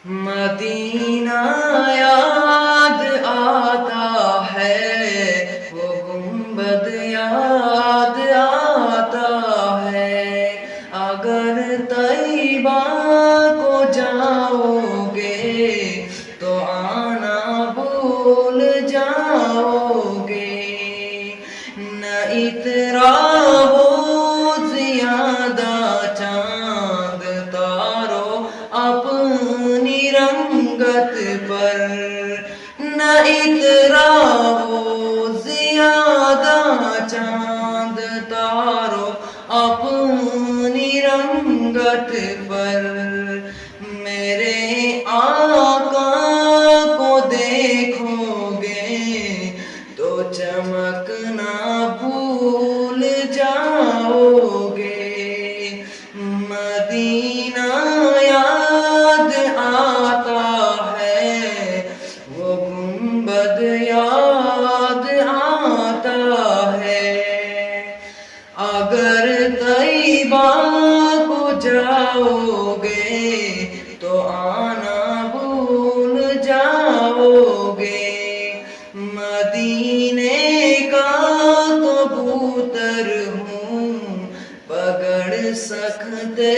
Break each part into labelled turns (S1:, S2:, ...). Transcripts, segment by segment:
S1: مدینہ یاد آتا ہے، وہ گنبد یاد آتا ہے۔ اگر طیبہ کو جاؤ گے تو آنا بھول جاؤ گے۔ نہ اتراؤ زیادہ چاند تارو اپنی رنگت پر، نہ اتراؤ زیادہ چاند تارو اپنی رنگت پر۔ میرے آقا کو دیکھو گے تو چمکنا بھول جاؤ گے۔ مدینہ یاد آتا ہے، وہ گنبد یاد آتا ہے۔ اگر طیبہ کو جاؤ گے تو آنا بھول جاؤ گے۔ مدینے کا کبوتر ہوں، پکڑ سکتے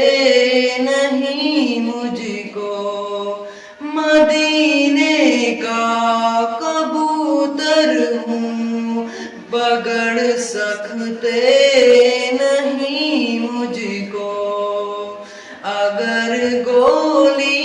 S1: نہیں مجھ کو۔ مدینے کا کبوتر ہوں، پکڑ سکتے نہیں مجھ کو۔ اگر گولی